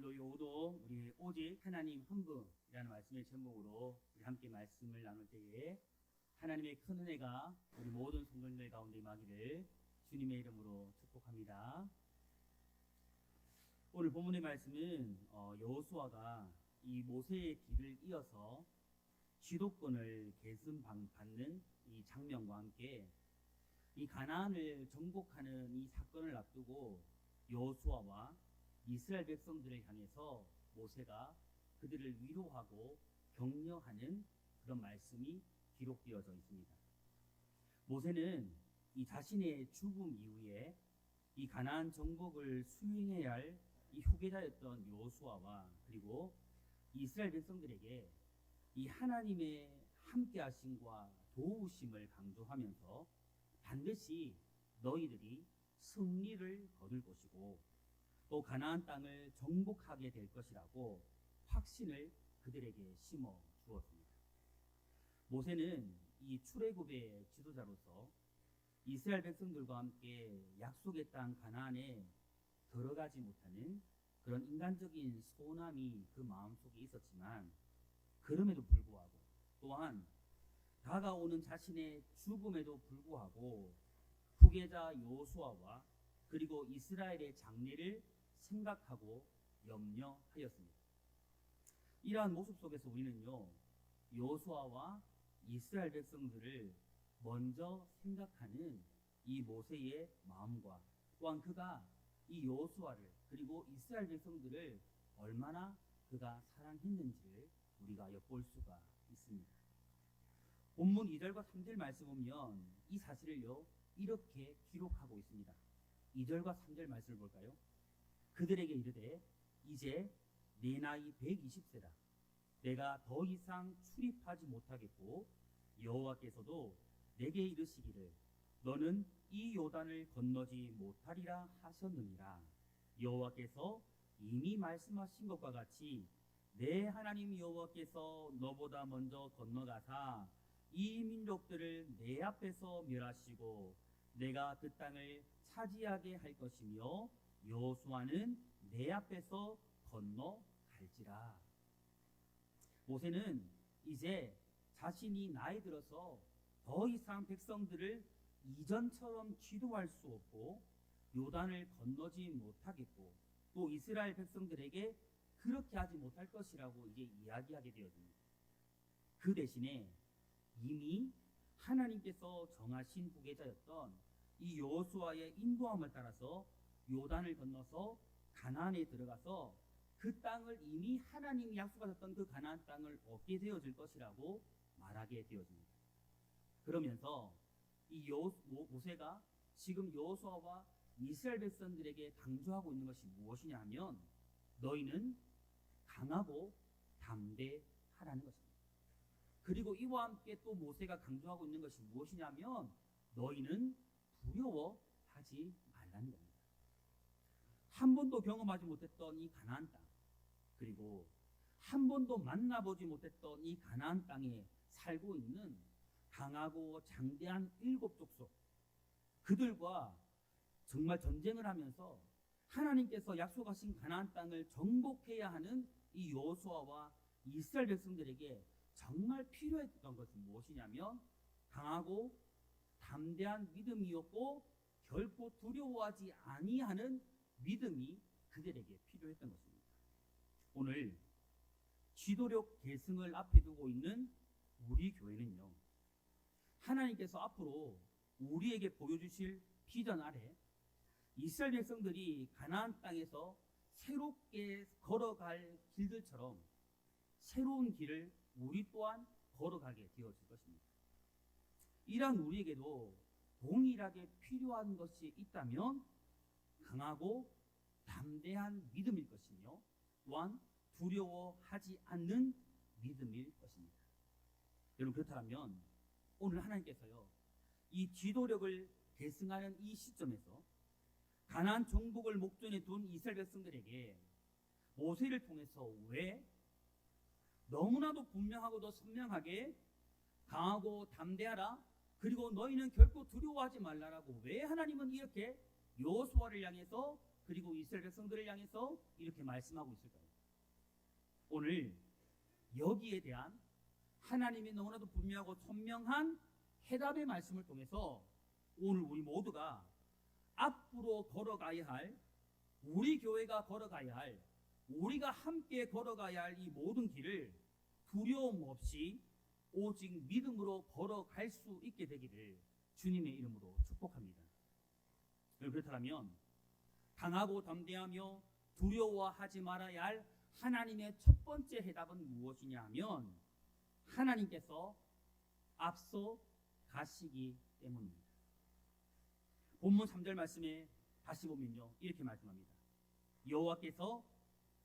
오늘도 요도 우리 오직 하나님 한 분이라는 말씀의 제목으로 우리 함께 말씀을 나눌 때에 하나님의 큰 은혜가 우리 모든 성도님들 가운데 임하기를 주님의 이름으로 축복합니다. 오늘 본문의 말씀은 여호수아가 이 모세의 뒤를 이어서 지도권을 계승받는 이 장면과 함께 이 가나안을 정복하는 이 사건을 앞두고 여호수아와 이스라엘 백성들을 향해서 모세가 그들을 위로하고 격려하는 그런 말씀이 기록되어져 있습니다. 모세는 이 자신의 죽음 이후에 이 가나안 정복을 수행해야 할 이 후계자였던 여호수아와 그리고 이스라엘 백성들에게 이 하나님의 함께하심과 도우심을 강조하면서 반드시 너희들이 승리를 거둘 것이고 또 가나안 땅을 정복하게 될 것이라고 확신을 그들에게 심어 주었습니다. 모세는 이 출애굽의 지도자로서 이스라엘 백성들과 함께 약속의 땅 가나안에 들어가지 못하는 그런 인간적인 소원함이 그 마음속에 있었지만 그럼에도 불구하고 또한 다가오는 자신의 죽음에도 불구하고 후계자 여호수아와 그리고 이스라엘의 장래를 생각하고 염려하였습니다. 이러한 모습 속에서 우리는요, 여호수아와 이스라엘 백성들을 먼저 생각하는 이 모세의 마음과 또한 그가 이 여호수아를 그리고 이스라엘 백성들을 얼마나 그가 사랑했는지를 우리가 엿볼 수가 있습니다. 본문 2절과 3절 말씀 보면 이 사실을요 이렇게 기록하고 있습니다. 2절과 3절 말씀을 볼까요? 그들에게 이르되 이제 내 나이 120세라 내가 더 이상 출입하지 못하겠고 여호와께서도 내게 이르시기를 너는 이 요단을 건너지 못하리라 하셨느니라. 여호와께서 이미 말씀하신 것과 같이 내 하나님 여호와께서 너보다 먼저 건너가사 이 민족들을 내 앞에서 멸하시고 내가 그 땅을 차지하게 할 것이며 여호수아는 내 앞에서 건너갈지라. 모세는 이제 자신이 나이 들어서 더 이상 백성들을 이전처럼 지도할 수 없고 요단을 건너지 못하겠고 또 이스라엘 백성들에게 그렇게 하지 못할 것이라고 이제 이야기하게 되어집니다. 그 대신에 이미 하나님께서 정하신 후계자였던 이 여호수아의 인도함을 따라서 요단을 건너서 가나안에 들어가서 그 땅을 이미 하나님이 약속하셨던 그 가나안 땅을 얻게 되어질 것이라고 말하게 되어집니다. 그러면서 이 모세가 지금 여호수아와 이스라엘 백성들에게 강조하고 있는 것이 무엇이냐 하면 너희는 강하고 담대하라는 것입니다. 그리고 이와 함께 또 모세가 강조하고 있는 것이 무엇이냐면 너희는 두려워하지 말라는 겁니다. 한 번도 경험하지 못했던 이 가나안 땅 그리고 한 번도 만나보지 못했던 이 가나안 땅에 살고 있는 강하고 장대한 7족속 그들과 정말 전쟁을 하면서 하나님께서 약속하신 가나안 땅을 정복해야 하는 이 여호수아와 이스라엘 백성들에게 정말 필요했던 것은 무엇이냐면 강하고 담대한 믿음이었고 결코 두려워하지 아니하는 믿음이 그들에게 필요했던 것입니다. 오늘 지도력 계승을 앞에 두고 있는 우리 교회는요, 하나님께서 앞으로 우리에게 보여주실 비전 아래 이스라엘 백성들이 가나안 땅에서 새롭게 걸어갈 길들처럼 새로운 길을 우리 또한 걸어가게 되어질 것입니다. 이러한 우리에게도 동일하게 필요한 것이 있다면 강하고 담대한 믿음일 것이며 또한 두려워하지 않는 믿음일 것입니다. 여러분 그렇다면 오늘 하나님께서요 이 지도력을 계승하는 이 시점에서 가나안 정복을 목전에 둔 이스라엘 백성들에게 모세를 통해서 왜 너무나도 분명하고도 선명하게 강하고 담대하라 그리고 너희는 결코 두려워하지 말라라고 왜 하나님은 이렇게 여호수아를 향해서 그리고 이스라엘 백성들을 향해서 이렇게 말씀하고 있을까요? 오늘 여기에 대한 하나님의 너무나도 분명하고 선명한 해답의 말씀을 통해서 오늘 우리 모두가 앞으로 걸어가야 할, 우리 교회가 걸어가야 할, 우리가 함께 걸어가야 할 이 모든 길을 두려움 없이 오직 믿음으로 걸어갈 수 있게 되기를 주님의 이름으로 축복합니다. 그렇다면 강하고 담대하며 두려워하지 말아야 할 하나님의 첫 번째 해답은 무엇이냐 하면 하나님께서 앞서 가시기 때문입니다. 본문 3절 말씀에 다시 보면요, 이렇게 말씀합니다. 여호와께서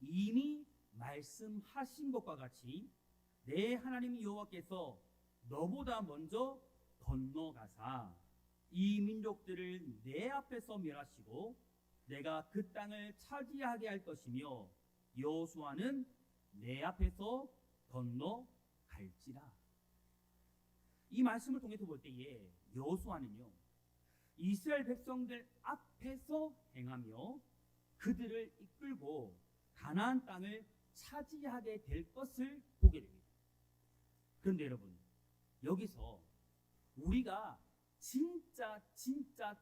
이미 말씀하신 것과 같이 내 하나님 여호와께서 너보다 먼저 건너가사 이 민족들을 내 앞에서 멸하시고 내가 그 땅을 차지하게 할 것이며 여호수아는 내 앞에서 건너갈지라. 이 말씀을 통해서 볼 때에 여호수아는요, 이스라엘 백성들 앞에서 행하며 그들을 이끌고 가나안 땅을 차지하게 될 것을 보게 됩니다. 그런데 여러분, 여기서 우리가 진짜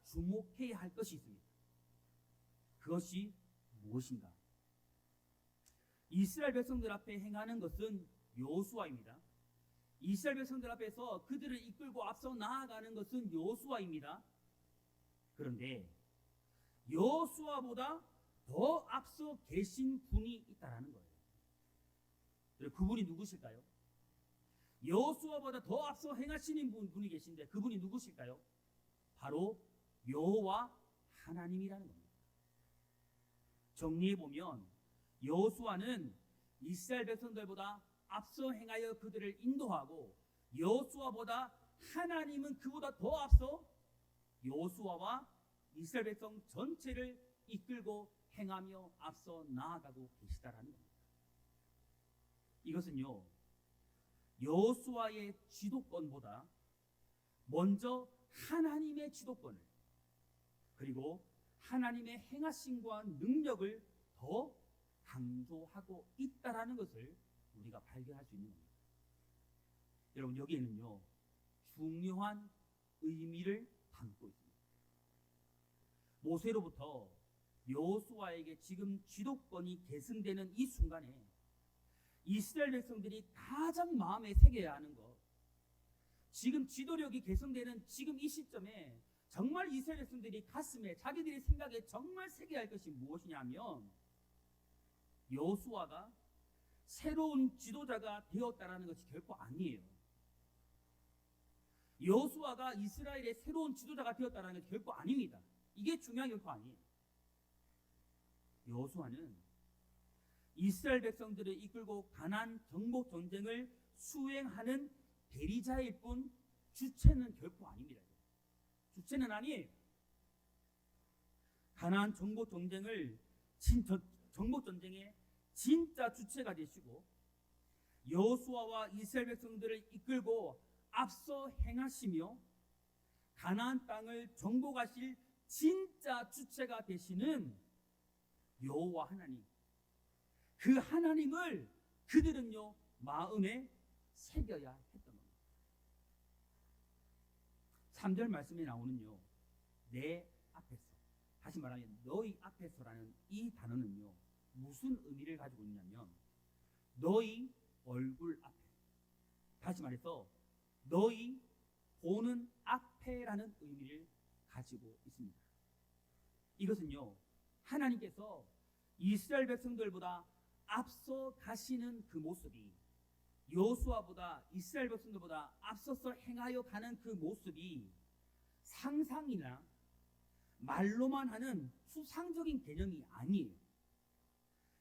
주목해야 할 것이 있습니다. 그것이 무엇인가? 이스라엘 백성들 앞에 행하는 것은 여호수아입니다. 이스라엘 백성들 앞에서 그들을 이끌고 앞서 나아가는 것은 여호수아입니다. 그런데 여호수아보다 더 앞서 계신 분이 있다라는 거예요. 그분이 누구실까요? 여호수아보다 더 앞서 행하시는 분이 계신데 그분이 누구실까요? 바로 여호와 하나님이라는 겁니다. 정리해 보면 여호수아는 이스라엘 백성들보다 앞서 행하여 그들을 인도하고, 여호수아보다 하나님은 그보다 더 앞서 여호수아와 이스라엘 백성 전체를 이끌고 행하며 앞서 나아가고 계시다라는 겁니다. 이것은요, 여호수아의 지도권보다 먼저 하나님의 지도권을, 그리고 하나님의 행하심과 능력을 더 강조하고 있다라는 것을 우리가 발견할 수 있는 겁니다. 여러분, 여기에는요, 중요한 의미를 담고 있습니다. 모세로부터 여호수아에게 지금 지도권이 계승되는 이 순간에 이스라엘 백성들이 가장 마음에 새겨야 하는 것, 지금 지도력이 계승되는 지금 이 시점에 정말 이스라엘 백성들이 가슴에, 자기들의 생각에 정말 새겨야 할 것이 무엇이냐면 여호수아가 새로운 지도자가 되었다라는 것이 결코 아니에요. 여호수아가 이스라엘의 새로운 지도자가 되었다라는 것이 결코 아닙니다. 이게 중요한 결코 아니에요. 여호수아는 이스라엘 백성들을 이끌고 가나안 정복 전쟁을 수행하는 대리자일 뿐 주체는 결코 아닙니다. 주체는 아니에요. 가나안 정복 전쟁의 진짜 주체가 되시고, 여호수아와 이스라엘 백성들을 이끌고 앞서 행하시며 가나안 땅을 정복하실 진짜 주체가 되시는 여호와 하나님, 그 하나님을 그들은요 마음에 새겨야 했던 겁니다. 3절 말씀에 나오는요, 내 앞에서, 다시 말하면 너희 앞에서라는 이 단어는요 무슨 의미를 가지고 있냐면 너희 얼굴 앞에, 다시 말해서 너희 보는 앞에라는 의미를 가지고 있습니다. 이것은요, 하나님께서 이스라엘 백성들보다 앞서 가시는 그 모습이, 여호수아보다 이스라엘 백성들보다 앞서서 행하여 가는 그 모습이 상상이나 말로만 하는 추상적인 개념이 아니에요.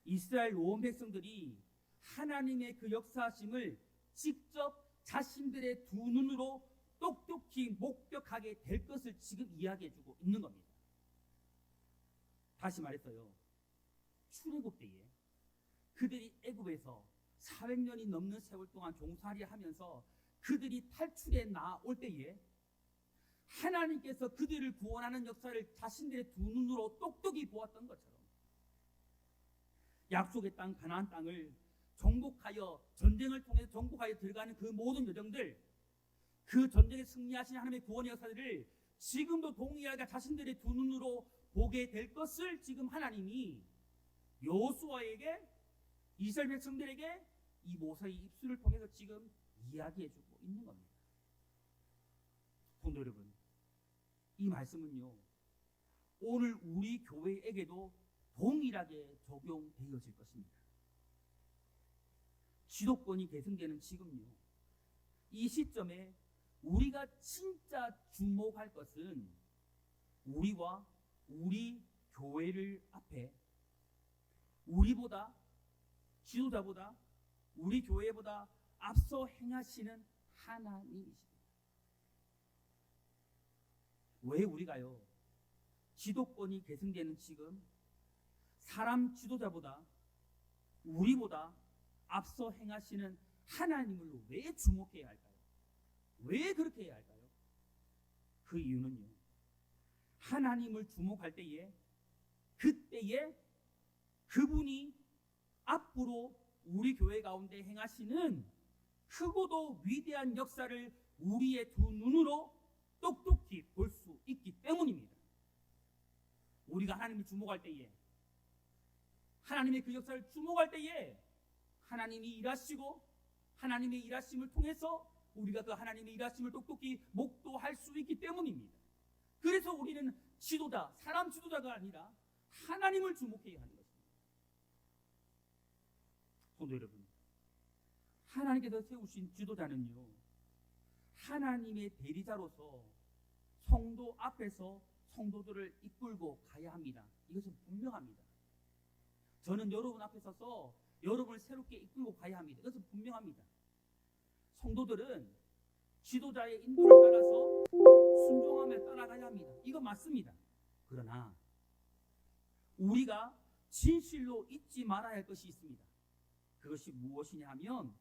이스라엘 온 백성들이 하나님의 그 역사하심을 직접 자신들의 두 눈으로 똑똑히 목격하게 될 것을 지금 이야기해주고 있는 겁니다. 다시 말했어요. 출애굽 때에 그들이 애굽에서 400년이 넘는 세월 동안 종살이하면서 그들이 탈출해 나올 때에 하나님께서 그들을 구원하는 역사를 자신들의 두 눈으로 똑똑히 보았던 것처럼 약속의 땅 가나안 땅을 정복하여 전쟁을 통해서 정복하여 들어가는 그 모든 여정들, 그 전쟁에 승리하신 하나님의 구원의 역사들을 지금도 동일하게 자신들의 두 눈으로 보게 될 것을 지금 하나님이 여호수아에게, 이스라엘 백성들에게 이 모세의 입술을 통해서 지금 이야기해주고 있는 겁니다. 성도 여러분, 이 말씀은요 오늘 우리 교회에게도 동일하게 적용되어질 것입니다. 지도권이 계승되는 지금요, 이 시점에 우리가 진짜 주목할 것은 우리와 우리 교회를 앞에 우리보다, 지도자보다, 우리 교회보다 앞서 행하시는 하나님이십니다. 왜 우리가요 지도권이 계승되는 지금 사람 지도자보다 우리보다 앞서 행하시는 하나님을 왜 주목해야 할까요? 왜 그렇게 해야 할까요? 그 이유는요, 하나님을 주목할 때에 그때에 그분이 앞으로 우리 교회 가운데 행하시는 크고도 위대한 역사를 우리의 두 눈으로 똑똑히 볼 수 있기 때문입니다. 우리가 하나님을 주목할 때에, 하나님의 그 역사를 주목할 때에 하나님이 일하시고 하나님의 일하심을 통해서 우리가 그 하나님의 일하심을 똑똑히 목도할 수 있기 때문입니다. 그래서 우리는 지도자, 사람 지도자가 아니라 하나님을 주목해야 하는 것입니다. 성도 여러분, 하나님께서 세우신 지도자는요 하나님의 대리자로서 성도 앞에서 성도들을 이끌고 가야 합니다. 이것은 분명합니다. 저는 여러분 앞에 서서 여러분을 새롭게 이끌고 가야 합니다. 이것은 분명합니다. 성도들은 지도자의 인도를 따라서 순종하며 따라가야 합니다. 이거 맞습니다. 그러나 우리가 진실로 잊지 말아야 할 것이 있습니다. 그것이 무엇이냐 하면,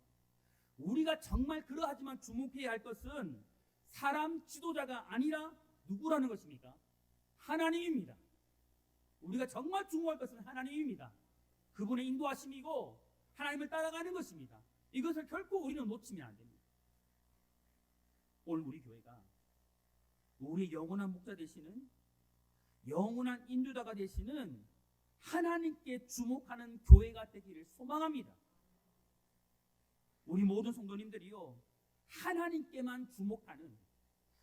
우리가 정말 그러하지만 주목해야 할 것은 사람 지도자가 아니라 누구라는 것입니까? 하나님입니다. 우리가 정말 주목할 것은 하나님입니다. 그분의 인도하심이고 하나님을 따라가는 것입니다. 이것을 결코 우리는 놓치면 안 됩니다. 오늘 우리 교회가 우리 영원한 목자 되시는, 영원한 인도자가 되시는 하나님께 주목하는 교회가 되기를 소망합니다. 우리 모든 성도님들이요 하나님께만 주목하는,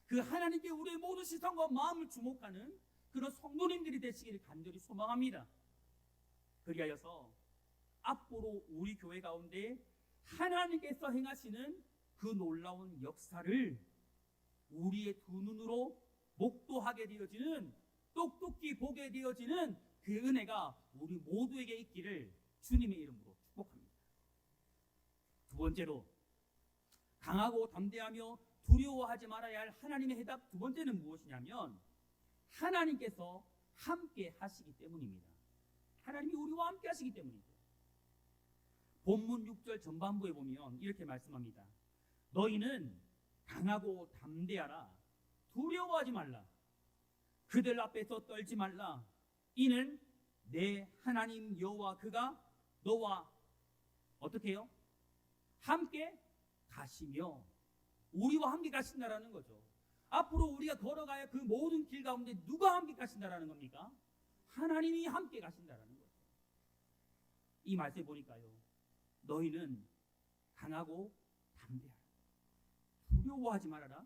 그 하나님께 우리의 모든 시선과 마음을 주목하는 그런 성도님들이 되시기를 간절히 소망합니다. 그리하여서 앞으로 우리 교회 가운데 하나님께서 행하시는 그 놀라운 역사를 우리의 두 눈으로 목도하게 되어지는, 똑똑히 보게 되어지는 그 은혜가 우리 모두에게 있기를 주님의 이름으로 축복합니다. 두 번째로, 강하고 담대하며 두려워하지 말아야 할 하나님의 해답 두 번째는 무엇이냐면, 하나님께서 함께 하시기 때문입니다. 하나님이 우리와 함께 하시기 때문이죠. 본문 6절 전반부에 보면 이렇게 말씀합니다. 너희는 강하고 담대하라. 두려워하지 말라. 그들 앞에서 떨지 말라. 이는 내 하나님 여호와 그가 너와 어떻게 해요? 함께 가시며, 우리와 함께 가신다라는 거죠. 앞으로 우리가 걸어가야 그 모든 길 가운데 누가 함께 가신다라는 겁니까? 하나님이 함께 가신다라는 거죠. 이 말씀에 보니까요, 너희는 강하고 담대하라. 두려워하지 말아라.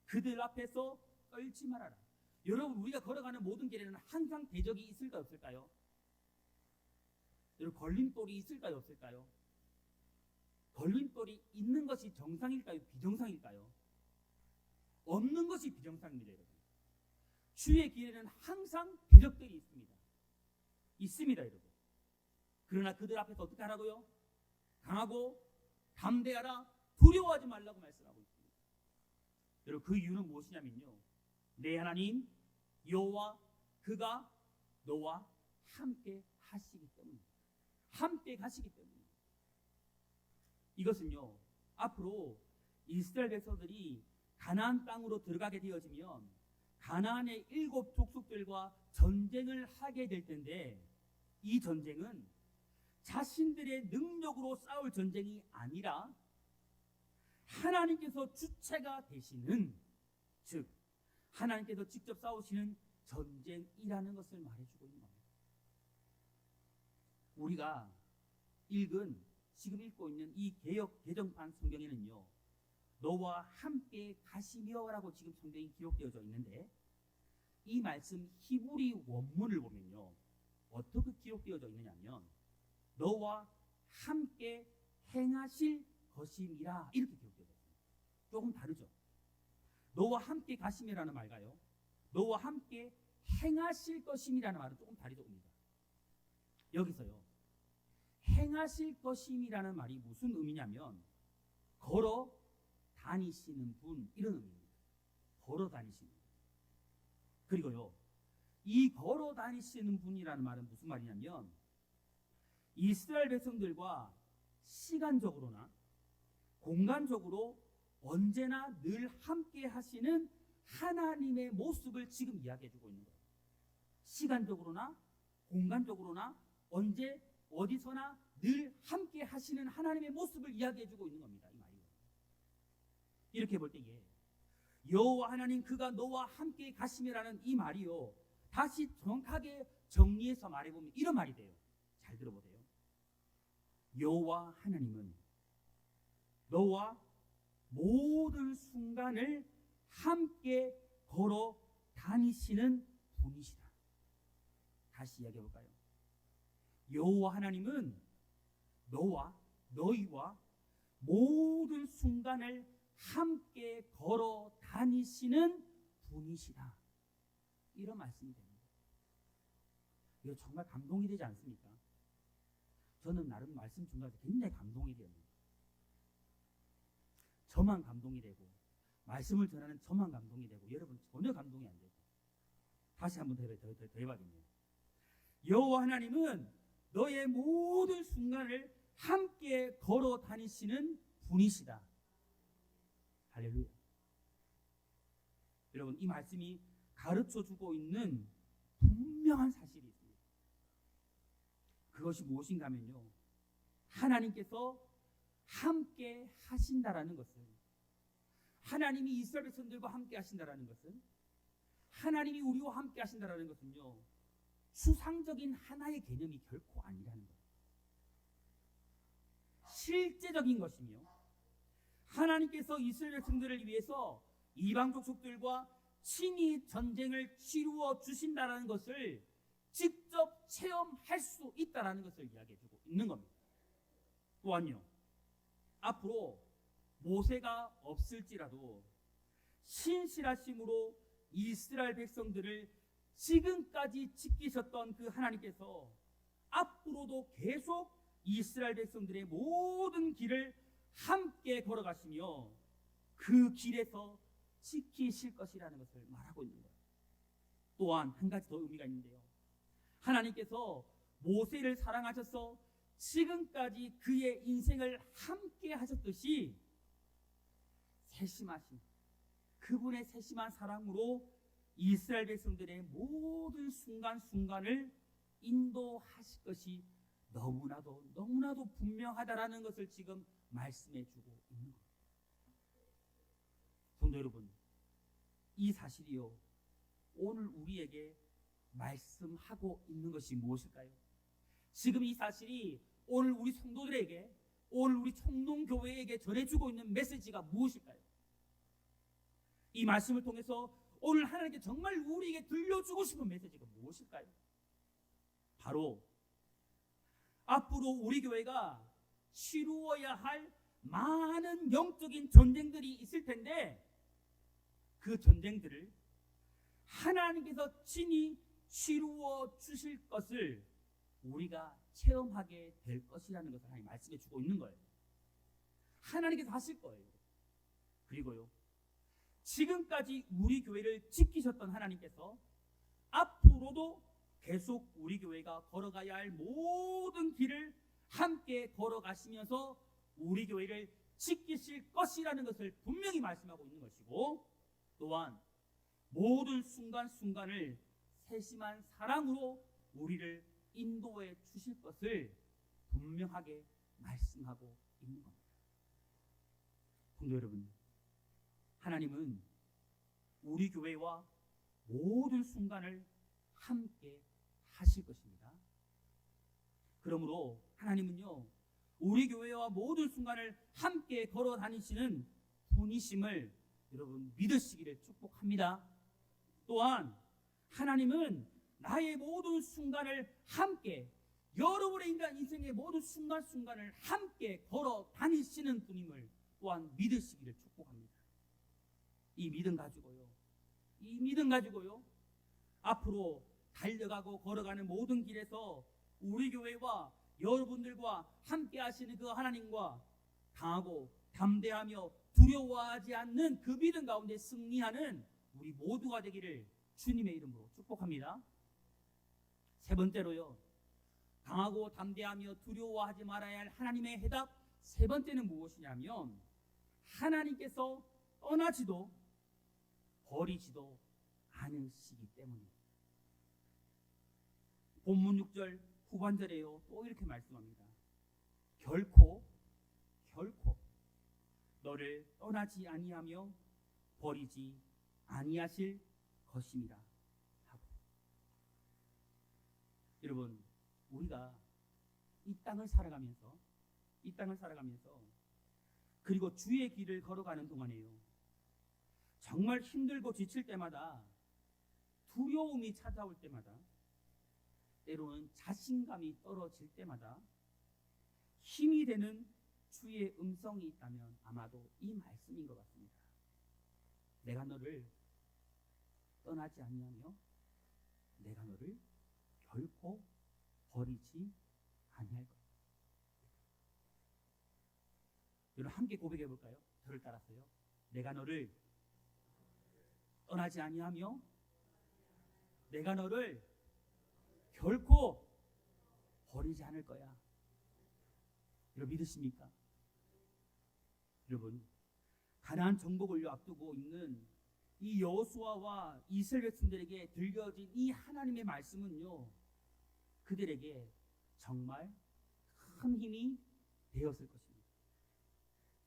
그들 앞에서 떨지 말아라. 여러분, 우리가 걸어가는 모든 길에는 항상 대적이 있을까요, 없을까요? 여러분, 걸림돌이 있을까요, 없을까요? 걸림돌이 있는 것이 정상일까요, 비정상일까요? 없는 것이 비정상입니다, 여러분. 주의 길에는 항상 대적들이 있습니다. 있습니다, 여러분. 그러나 그들 앞에서 어떻게 하라고요? 강하고 담대하라. 두려워하지 말라고 말씀하고 있습니다. 여러분, 그 이유는 무엇이냐면요, 내 하나님 여호와 그가 너와 함께 하시기 때문입니다. 함께 가시기 때문입니다. 이것은요, 앞으로 이스라엘 백성들이 가나안 땅으로 들어가게 되어지면 가나안의 7 족속들과 전쟁을 하게 될 텐데, 이 전쟁은 자신들의 능력으로 싸울 전쟁이 아니라 하나님께서 주체가 되시는, 즉 하나님께서 직접 싸우시는 전쟁이라는 것을 말해주고 있는 겁니다. 우리가 지금 읽고 있는 이 개정판 성경에는요, 너와 함께 가시며라고 지금 성경이 기록되어져 있는데, 이 말씀 히브리 원문을 보면요, 어떻게 기록되어져 있느냐면 너와 함께 행하실 것임이라 이렇게 기록되어져 있습니다. 조금 다르죠. 너와 함께 가시며라는 말과요, 너와 함께 행하실 것임이라는 말은 조금 다르습니다. 여기서요, 행하실 것임이라는 말이 무슨 의미냐면 걸어 다니시는 분, 이런 의미입니다. 걸어 다니시는 분. 그리고요, 이 걸어 다니시는 분이라는 말은 무슨 말이냐면 이스라엘 백성들과 시간적으로나 공간적으로 언제나 늘 함께 하시는 하나님의 모습을 지금 이야기해주고 있는 거예요. 시간적으로나 공간적으로나 언제 어디서나 늘 함께 하시는 하나님의 모습을 이야기해주고 있는 겁니다. 이 말이요. 이렇게 볼 때에 여호와 하나님 그가 너와 함께 가시며라는 이 말이요, 다시 정확하게 정리해서 말해보면 이런 말이 돼요. 잘 들어보세요. 여호와 하나님은 너와 모든 순간을 함께 걸어 다니시는 분이시다. 다시 이야기해볼까요? 여호와 하나님은 너희와 모든 순간을 함께 걸어 다니시는 분이시다. 이런 말씀이 됩니다. 이거 정말 감동이 되지 않습니까? 저는 나름 말씀 중간에 굉장히 감동이 되었는데, 저만 감동이 되고 말씀을 전하는 저만 감동이 되고 여러분 전혀 감동이 안 되고, 다시 한번 더 해봐야겠네요. 여호와 하나님은 너의 모든 순간을 함께 걸어 다니시는 분이시다. 할렐루야. 여러분, 이 말씀이 가르쳐주고 있는 분명한 사실이 있습니다. 그것이 무엇인가 하면요, 하나님께서 함께 하신다라는 것은, 하나님이 이스라엘 백성들과 함께 하신다라는 것은, 하나님이 우리와 함께 하신다라는 것은요, 추상적인 하나의 개념이 결코 아니라는 거예요. 실제적인 것이며, 하나님께서 이스라엘 백성들을 위해서 이방 족속들과 친히 전쟁을 치루어 주신다라는 것을 직접 체험할 수 있다라는 것을 이야기해주고 있는 겁니다. 또한요, 앞으로 모세가 없을지라도 신실하심으로 이스라엘 백성들을 지금까지 지키셨던 그 하나님께서 앞으로도 계속 이스라엘 백성들의 모든 길을 함께 걸어가시며 그 길에서 지키실 것이라는 것을 말하고 있는 거예요. 또한 한 가지 더 의미가 있는데요, 하나님께서 모세를 사랑하셔서 지금까지 그의 인생을 함께 하셨듯이 세심하신 그분의 세심한 사랑으로 이스라엘 백성들의 모든 순간순간을 인도하실 것이 너무나도 분명하다라는 것을 지금 말씀해주고 있는 겁니다. 성도 여러분, 이 사실이요, 오늘 우리에게 말씀하고 있는 것이 무엇일까요? 지금 이 사실이 오늘 우리 성도들에게, 오늘 우리 청동교회에게 전해주고 있는 메시지가 무엇일까요? 이 말씀을 통해서 오늘 하나님께 정말 우리에게 들려주고 싶은 메시지가 무엇일까요? 바로 앞으로 우리 교회가 치루어야 할 많은 영적인 전쟁들이 있을 텐데, 그 전쟁들을 하나님께서 친히 치루어 주실 것을 우리가 체험하게 될 것이라는 것을 하나님 말씀해 주고 있는 거예요. 하나님께서 하실 거예요. 그리고요, 지금까지 우리 교회를 지키셨던 하나님께서 앞으로도 계속 우리 교회가 걸어가야 할 모든 길을 함께 걸어가시면서 우리 교회를 지키실 것이라는 것을 분명히 말씀하고 있는 것이고, 또한 모든 순간순간을 세심한 사랑으로 우리를 인도해 주실 것을 분명하게 말씀하고 있는 겁니다. 성도 여러분, 하나님은 우리 교회와 모든 순간을 함께 하실 것입니다. 그러므로 하나님은요, 우리 교회와 모든 순간을 함께 걸어 다니시는 분이심을 여러분 믿으시기를 축복합니다. 또한 하나님은 나의 모든 순간을 함께, 여러분의 인간 인생의 모든 순간순간을 함께 걸어 다니시는 분임을 또한 믿으시기를 축복합니다. 이 믿음 가지고요, 앞으로 달려가고 걸어가는 모든 길에서 우리 교회와 여러분들과 함께 하시는 그 하나님과 강하고 담대하며 두려워하지 않는 그 믿음 가운데 승리하는 우리 모두가 되기를 주님의 이름으로 축복합니다. 세 번째로요, 강하고 담대하며 두려워하지 말아야 할 하나님의 해답 세 번째는 무엇이냐면, 하나님께서 떠나지도 버리지도 않으시기 때문입니다. 본문 6절 후반절에요, 또 이렇게 말씀합니다. 결코 너를 떠나지 아니하며 버리지 아니하실 것입니다 하고. 여러분, 우리가 이 땅을 살아가면서 그리고 주의 길을 걸어가는 동안에요, 정말 힘들고 지칠 때마다, 두려움이 찾아올 때마다, 때로는 자신감이 떨어질 때마다 힘이 되는 주의 음성이 있다면 아마도 이 말씀인 것 같습니다. 내가 너를 떠나지 아니하며 내가 너를 결코 버리지 아니할 것. 여러분 함께 고백해 볼까요? 저를 따라서요. 내가 너를 떠나지 아니하며 내가 너를 결코 버리지 않을 거야. 여러분 믿으십니까? 여러분, 가나안 정복을 앞두고 있는 이 여호수아와 이스라엘 백성들에게 들려진 이 하나님의 말씀은요, 그들에게 정말 큰 힘이 되었을 것입니다.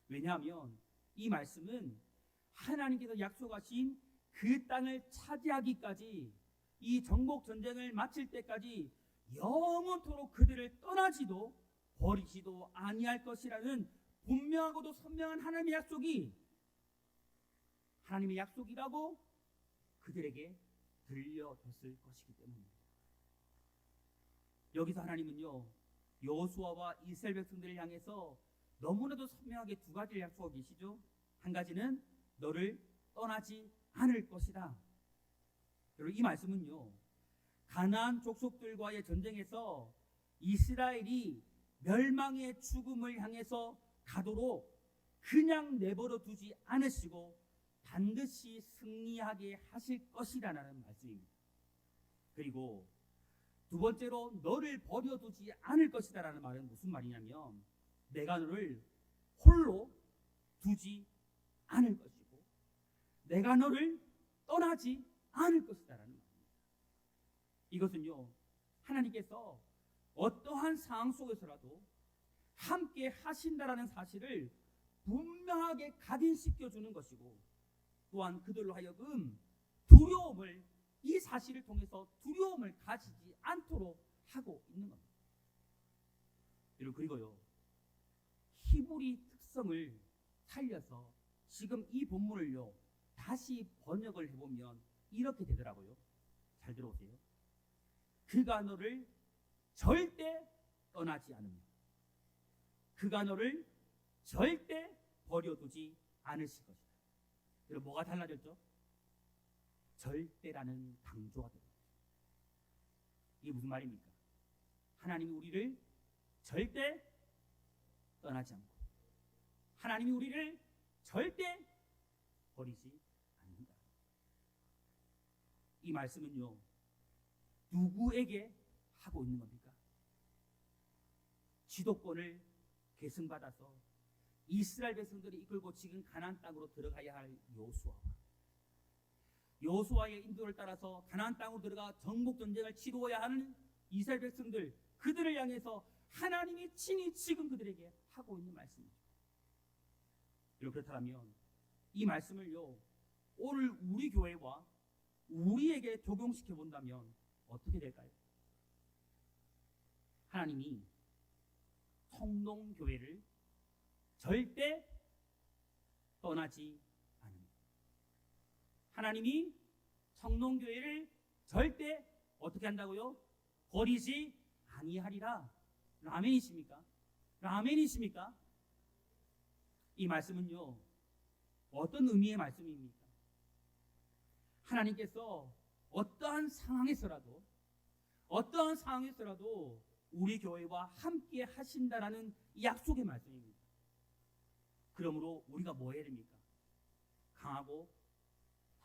왜냐하면 이 말씀은 하나님께서 약속하신 그 땅을 차지하기까지, 이 정복 전쟁을 마칠 때까지 영원토록 그들을 떠나지도 버리지도 아니할 것이라는 분명하고도 선명한 하나님의 약속이, 하나님의 약속이라고 그들에게 들려졌을 것이기 때문입니다. 여기서 하나님은요, 여호수아와 이스라엘 백성들을 향해서 너무나도 선명하게 두 가지를 약속하고 계시죠. 한 가지는 너를 떠나지 않을 것이다. 여러분 이 말씀은요, 가나안 족속들과의 전쟁에서 이스라엘이 멸망의 죽음을 향해서 가도록 그냥 내버려 두지 않으시고 반드시 승리하게 하실 것이라는 말씀입니다. 그리고 두 번째로 너를 버려두지 않을 것이다라는 말은 무슨 말이냐면, 내가 너를 홀로 두지 않을 것이고 내가 너를 떠나지 않을 것이다라는 말입니다. 이것은요, 하나님께서 어떠한 상황 속에서라도 함께 하신다라는 사실을 분명하게 각인시켜주는 것이고, 또한 그들로 하여금 두려움을, 이 사실을 통해서 두려움을 가지지 않도록 하고 있는 겁니다. 여러분 그리고요, 히브리 특성을 살려서 지금 이 본문을요 다시 번역을 해보면 이렇게 되더라고요. 잘 들어보세요. 그가 너를 절대 떠나지 않으며 그가 너를 절대 버려두지 않으실 것이다. 여러분 뭐가 달라졌죠? 절대라는 강조가 됩니다. 이게 무슨 말입니까? 하나님이 우리를 절대 떠나지 않고 하나님이 우리를 절대 버리지 않는다. 이 말씀은요, 누구에게 하고 있는 겁니까? 지도권을 계승받아서 이스라엘 백성들이 이끌고 지금 가나안 땅으로 들어가야 할 여호수아의 인도를 따라서 가나안 땅으로 들어가 정복 전쟁을 치루어야 하는 이스라엘 백성들, 그들을 향해서 하나님이 친히 지금 그들에게 하고 있는 말씀이죠. 그렇다면 이 말씀을요, 오늘 우리 교회와 우리에게 적용시켜 본다면 어떻게 될까요? 하나님이 청동교회를 절대 떠나지 않습니다. 하나님이 청동교회를 절대 어떻게 한다고요? 버리지 아니하리라. 아멘이십니까? 아멘이십니까? 이 말씀은요, 어떤 의미의 말씀입니까? 하나님께서 어떠한 상황에서라도 우리 교회와 함께 하신다라는 약속의 말씀입니다. 그러므로 우리가 뭐 해야 됩니까? 강하고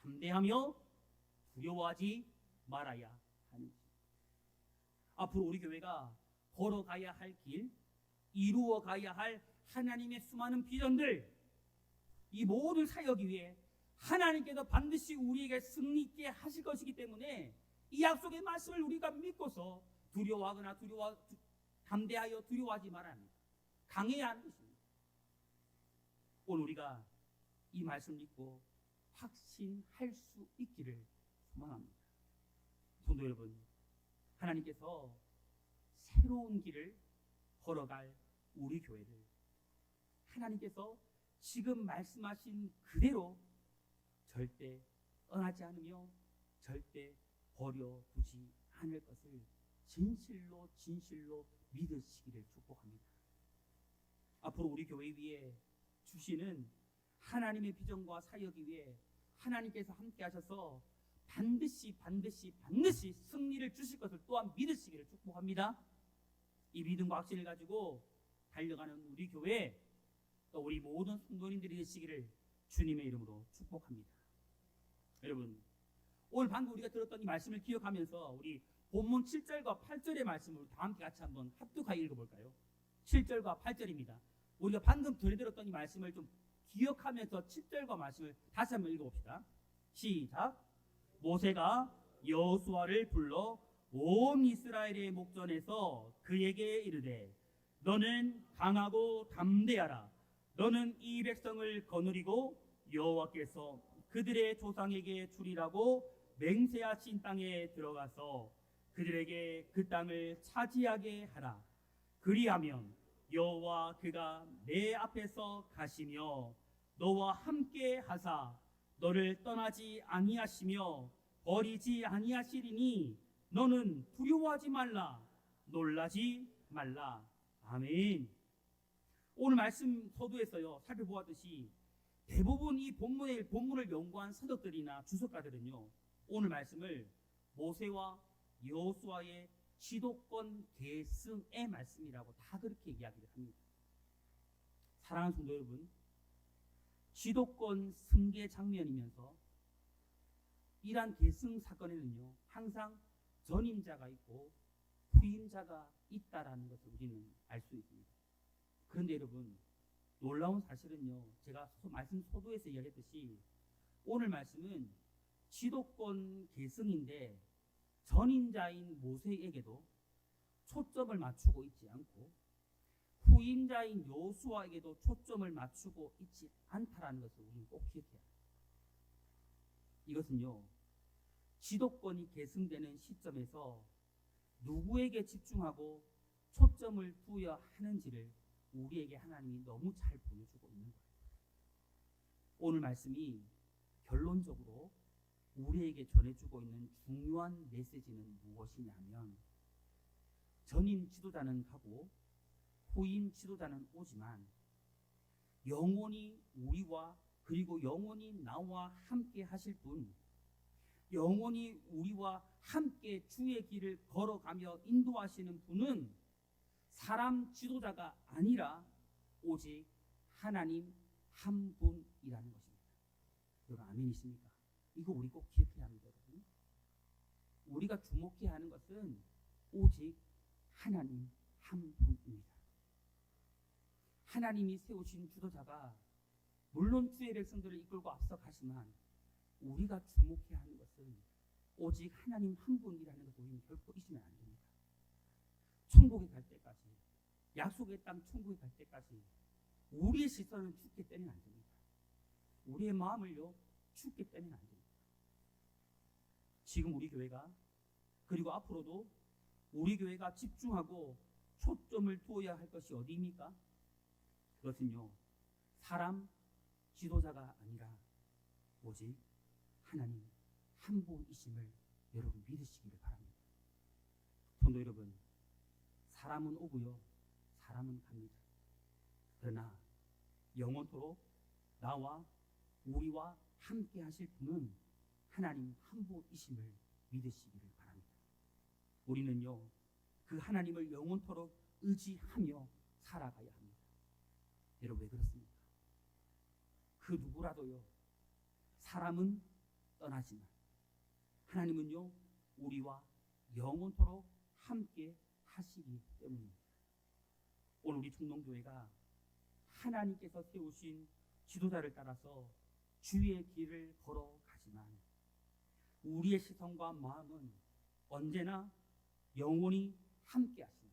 담대하며 두려워하지 말아야 하는 것. 앞으로 우리 교회가 걸어가야 할 길, 이루어가야 할 하나님의 수많은 비전들, 이 모든 사역 위에 하나님께서 반드시 우리에게 승리 있게 하실 것이기 때문에 이 약속의 말씀을 우리가 믿고서 두려워하거나 담대하여 두려워하지 말아야 합니다. 강해야 하는 것입니다. 오늘 우리가 이 말씀 믿고 확신할 수 있기를 소망합니다. 성도 여러분, 하나님께서 새로운 길을 걸어갈 우리 교회를 하나님께서 지금 말씀하신 그대로 절대 떠나지 않으며 절대 버려두지 않을 것을 진실로 믿으시기를 축복합니다. 앞으로 우리 교회 위에 주시는 하나님의 비전과 사역이 위해 하나님께서 함께 하셔서 반드시 승리를 주실 것을 또한 믿으시기를 축복합니다. 이 믿음과 확신을 가지고 달려가는 우리 교회, 또 우리 모든 성도님들이 되시기를 주님의 이름으로 축복합니다. 여러분, 오늘 방금 우리가 들었던 이 말씀을 기억하면서 우리 본문 7절과 8절의 말씀을 다 함께 같이 한번 합독하여 읽어볼까요? 7절과 8절입니다. 우리가 방금 들었던 이 말씀을 좀 기억하면서 7절과 말씀을 다시 한번 읽어봅시다. 시작. 모세가 여호수아를 불러 온 이스라엘의 목전에서 그에게 이르되 너는 강하고 담대하라. 너는 이 백성을 거느리고 여호와께서 그들의 조상에게 주리라고 맹세하신 땅에 들어가서 그들에게 그 땅을 차지하게 하라. 그리하면 여호와 그가 내 앞에서 가시며 너와 함께 하사 너를 떠나지 아니하시며 버리지 아니하시리니 너는 두려워하지 말라. 놀라지 말라. 아멘. 오늘 말씀 서두에서요 살펴보았듯이 대부분 이 본문을 연구한 서적들이나 주석가들은요 오늘 말씀을 모세와 여호수아의 지도권 계승의 말씀이라고 다 그렇게 이야기를 합니다. 사랑하는 성도 여러분, 지도권 승계 장면이면서 이러한 계승 사건에는요 항상 전임자가 있고 후임자가 있다라는 것을 우리는 알 수 있습니다. 그런데 여러분, 놀라운 사실은요, 제가 말씀 소도에서 이야기했듯이 오늘 말씀은 지도권 계승인데 전임자인 모세에게도 초점을 맞추고 있지 않고 후임자인 여호수아에게도 초점을 맞추고 있지 않다라는 것을 우리는 꼭 기억해야 합니다. 이것은요, 지도권이 계승되는 시점에서 누구에게 집중하고 초점을 두어야 하는지를 우리에게 하나님이 너무 잘 보여주고 있는 거예요. 오늘 말씀이 결론적으로 우리에게 전해주고 있는 중요한 메시지는 무엇이냐면 전임 지도자는 가고 후임 지도자는 오지만 영원히 우리와 그리고 영원히 나와 함께 하실 분, 영원히 우리와 함께 주의 길을 걸어가며 인도하시는 분은 사람 지도자가 아니라 오직 하나님 한 분이라는 것입니다. 여러분 아멘이십니까? 이거 우리 꼭 기억해야 합니다. 여러분. 우리가 주목해야 하는 것은 오직 하나님 한 분입니다. 하나님이 세우신 지도자가 물론 주의 백성들을 이끌고 앞서가지만 우리가 주목해야 하는 것은 오직 하나님 한 분이라는 것을 우리는 결코 잊으면 안 됩니다. 천국에 갈 때까지, 약속의 땅 천국에 갈 때까지 우리의 시선은 죽게 떼면 안 됩니다. 우리의 마음을요 죽게 떼면 안 됩니다. 지금 우리 교회가, 그리고 앞으로도 우리 교회가 집중하고 초점을 두어야 할 것이 어디입니까? 그것은요 사람 지도자가 아니라 오직 하나님 한 분이심을 여러분 믿으시기를 바랍니다. 성도 여러분, 사람은 오고요 사람은 갑니다. 그러나 영원토록 나와 우리와 함께 하실 분은 하나님 한 분이심을 믿으시기를 바랍니다. 우리는요 그 하나님을 영원토록 의지하며 살아가야 합니다. 여러분 왜 그렇습니까? 그 누구라도요 사람은 떠나지만 하나님은요 우리와 영원토록 함께 하시기 때문입니다. 오늘 우리 충동교회가 하나님께서 세우신 지도자를 따라서 주의 길을 걸어가지만 우리의 시선과 마음은 언제나 영원히 함께 하시는,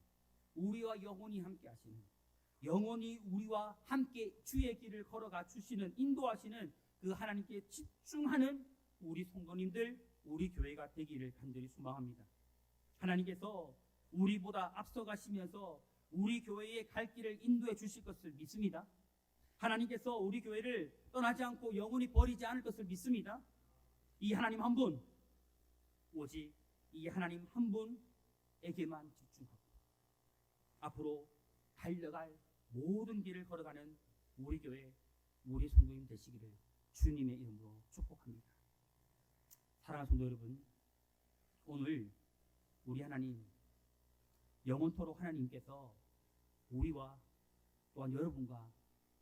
우리와 영원히 함께 하시는, 영원히 우리와 함께 주의 길을 걸어가 주시는, 인도하시는 그 하나님께 집중하는 우리 성도님들, 우리 교회가 되기를 간절히 소망합니다. 하나님께서 우리보다 앞서가시면서 우리 교회의 갈 길을 인도해 주실 것을 믿습니다. 하나님께서 우리 교회를 떠나지 않고 영원히 버리지 않을 것을 믿습니다. 이 하나님 한 분, 오직 이 하나님 한 분에게만 집중하고 앞으로 달려갈 모든 길을 걸어가는 우리 교회, 우리 성도님 되시기를 주님의 이름으로 축복합니다. 사랑하는 성도 여러분, 오늘 우리 하나님 영원토록 하나님께서 우리와 또한 여러분과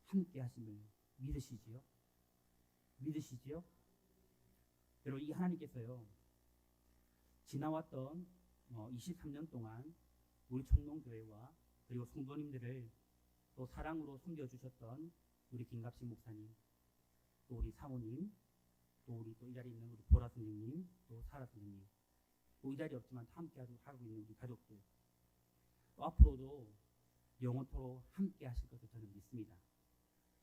함께 하심을 믿으시지요? 믿으시지요? 여러분, 이 하나님께서요 지나왔던 23년 동안 우리 청농교회와 그리고 성도님들을 또 사랑으로 섬겨주셨던 우리 김갑식 목사님, 또 우리 사모님, 또 우리 또 이 자리에 있는 우리 보라 선생님, 또 사라 선생님, 또 이 자리에 없지만 함께 하고 있는 우리 가족들, 또 앞으로도 영원토록 함께 하실 것을 저는 믿습니다.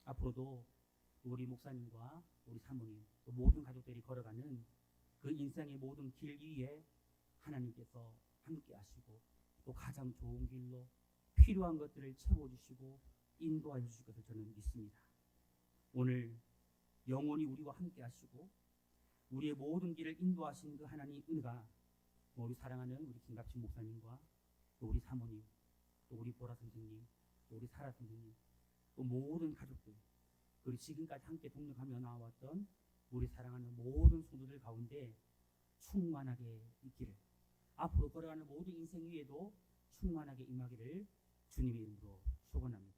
앞으로도 우리 목사님과 우리 사모님, 또 모든 가족들이 걸어가는 그 인생의 모든 길 위에 하나님께서 함께 하시고 또 가장 좋은 길로 필요한 것들을 채워주시고 인도해 주실 것을 저는 믿습니다. 오늘 영원히 우리와 함께 하시고 우리의 모든 길을 인도하신 그 하나님의 은혜가 우리 사랑하는 우리 김갑진 목사님과 또 우리 사모님, 또 우리 보라 선생님, 또 우리 사라 선생님, 또 모든 가족들, 그리고 지금까지 함께 동력하며 나와왔던 우리 사랑하는 모든 성도들 가운데 충만하게 있기를, 앞으로 걸어가는 모든 인생 위에도 충만하게 임하기를 주님의 이름으로 축원합니다.